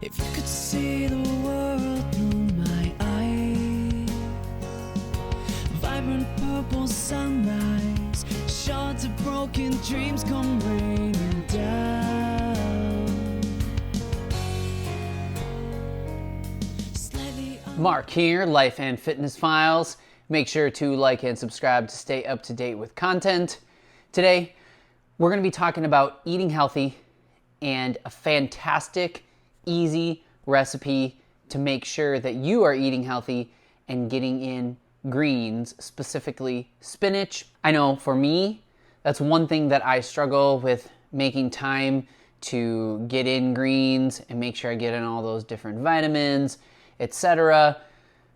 If you could see the world through my eyes, vibrant purple sunrise, shards of broken dreams come raining down. Mark here, Life and Fitness Files. Make sure to like and subscribe to stay up to date with content. Today, we're going to be talking about eating healthy and a fantastic, easy recipe to make sure that you are eating healthy and getting in greens, specifically spinach. I know for me, that's one thing that I struggle with, making time to get in greens and make sure I get in all those different vitamins, etc.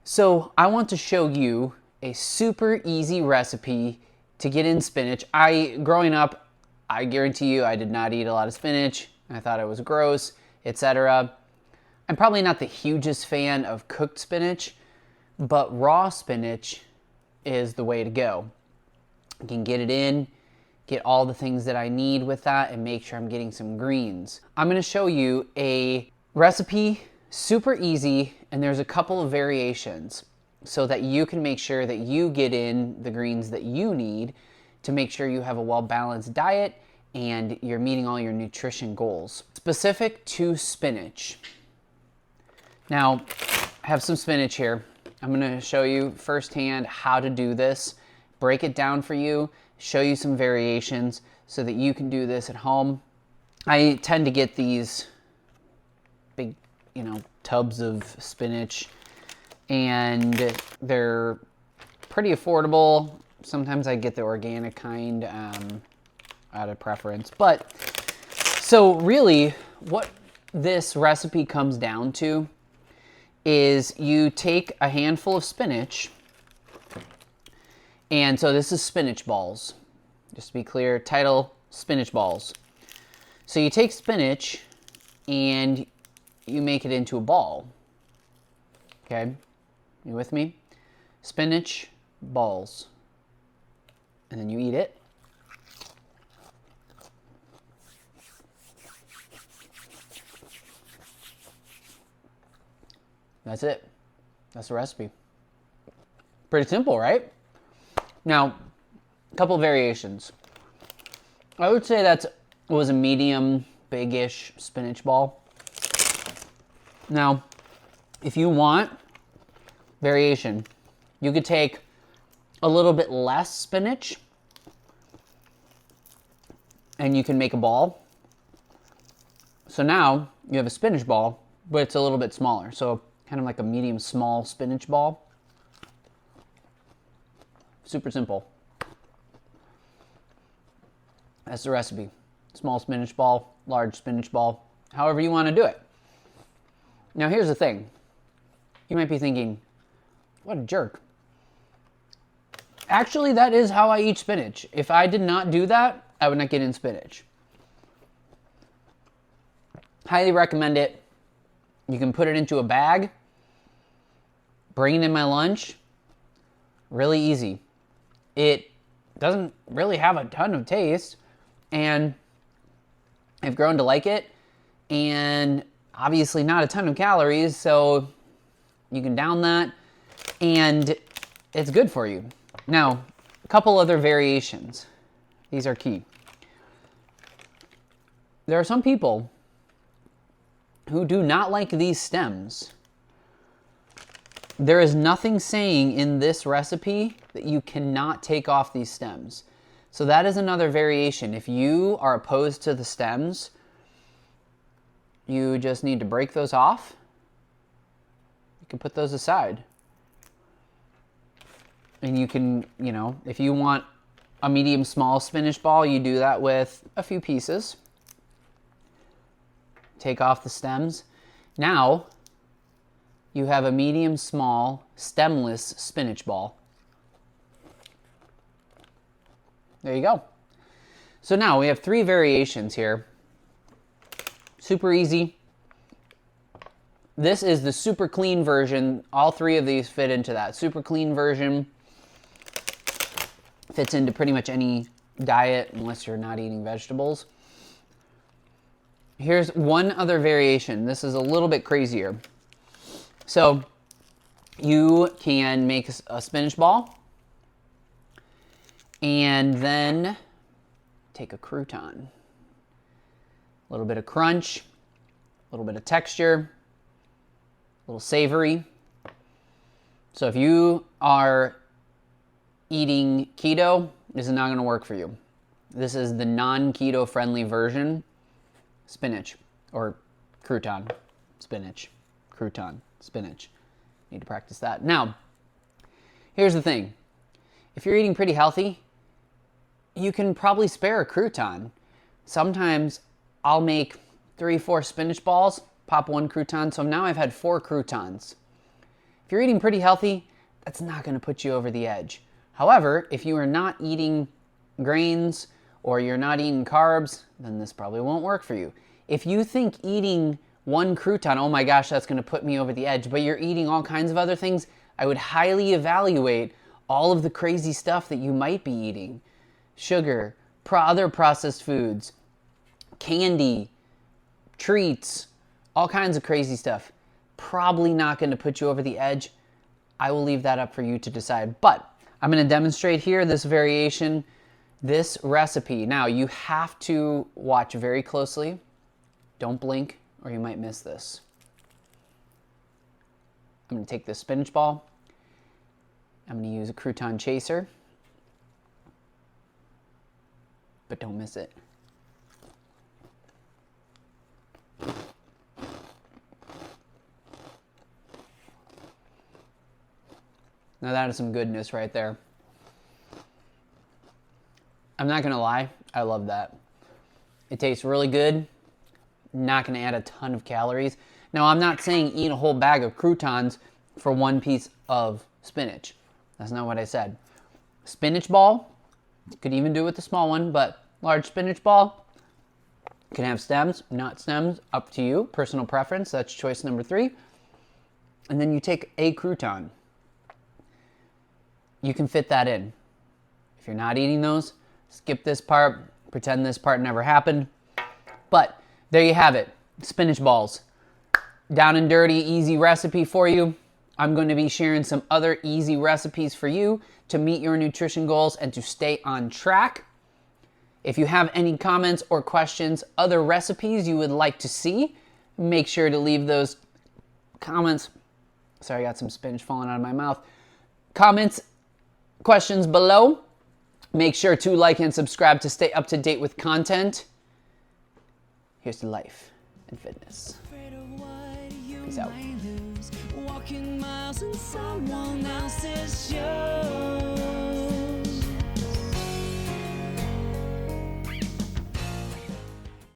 So I want to show you a super easy recipe to get in spinach. Growing up, I guarantee you I did not eat a lot of spinach. I thought it was gross, etc. I'm probably not the hugest fan of cooked spinach, but raw spinach is the way to go. I can get it in, get all the things that I need with that, and make sure I'm getting some greens. I'm going to show you a recipe, super easy, and there's a couple of variations so that you can make sure that you get in the greens that you need to make sure you have a well-balanced diet and you're meeting all your nutrition goals. Specific to spinach. Now, I have some spinach here. I'm gonna show you firsthand how to do this, break it down for you, show you some variations so that you can do this at home. I tend to get these big, tubs of spinach, and they're pretty affordable. Sometimes I get the organic kind out of preference. But so really what this recipe comes down to is you take a handful of spinach, and so this is Spinach Balls. Just to be clear, title, Spinach Balls. So you take spinach and you make it into a ball. Okay, you with me? Spinach balls. And then you eat it. That's it. That's the recipe. Pretty simple, right? Now, a couple variations. I would say that was a medium, big-ish spinach ball. Now, if you want variation, you could take a little bit less spinach and you can make a ball. So now you have a spinach ball, but it's a little bit smaller. So kind of like a medium small spinach ball. Super simple. That's the recipe. Small spinach ball, large spinach ball, however you want to do it. Now here's the thing. You might be thinking, what a jerk. Actually, that is how I eat spinach. If I did not do that, I would not get in spinach. Highly recommend it. You can put it into a bag, bring it in my lunch. Really easy. It doesn't really have a ton of taste, and I've grown to like it, and obviously not a ton of calories, so you can down that, and it's good for you. Now, a couple other variations. These are key. There are some people who do not like these stems. There is nothing saying in this recipe that you cannot take off these stems. So that is another variation. If you are opposed to the stems, you just need to break those off. You can put those aside. And you can, if you want a medium small spinach ball, you do that with a few pieces. Take off the stems. Now, you have a medium small stemless spinach ball. There you go. So now we have 3 variations here. Super easy. This is the super clean version. All 3 of these fit into that. Super clean version fits into pretty much any diet unless you're not eating vegetables. Here's one other variation. This is a little bit crazier. So you can make a spinach ball and then take a crouton. A little bit of crunch, a little bit of texture, a little savory. So if you are eating keto, this is not going to work for you. This is the non-keto friendly version. Spinach or crouton, spinach, crouton, spinach. Need to practice that. Now, here's the thing. If you're eating pretty healthy, you can probably spare a crouton. Sometimes I'll make 3-4 spinach balls, pop 1 crouton, so now I've had 4 croutons. If you're eating pretty healthy, that's not going to put you over the edge. However, if you are not eating grains or you're not eating carbs, then this probably won't work for you. If you think eating 1 crouton, oh my gosh, that's going to put me over the edge, but you're eating all kinds of other things, I would highly evaluate all of the crazy stuff that you might be eating. Sugar, other processed foods, candy, treats, all kinds of crazy stuff. Probably not going to put you over the edge. I will leave that up for you to decide. But I'm going to demonstrate here this variation, this recipe. Now, you have to watch very closely. Don't blink or you might miss this. I'm going to take this spinach ball. I'm going to use a crouton chaser. But don't miss it. Now that is some goodness right there. I'm not going to lie, I love that. It tastes really good. Not going to add a ton of calories. Now I'm not saying eat a whole bag of croutons for 1 piece of spinach. That's not what I said. Spinach ball, could even do with the small one, but large spinach ball can have stems, not stems, up to you, personal preference. That's choice number 3. And then you take a crouton. You can fit that in. If you're not eating those, skip this part, pretend this part never happened. But there you have it, spinach balls. Down and dirty, easy recipe for you. I'm going to be sharing some other easy recipes for you to meet your nutrition goals and to stay on track. If you have any comments or questions, other recipes you would like to see, make sure to leave those comments. Sorry, I got some spinach falling out of my mouth. Comments, questions below. Make sure to like and subscribe to stay up to date with content. Here's to life and fitness. Peace out. Walking miles in someone else's show.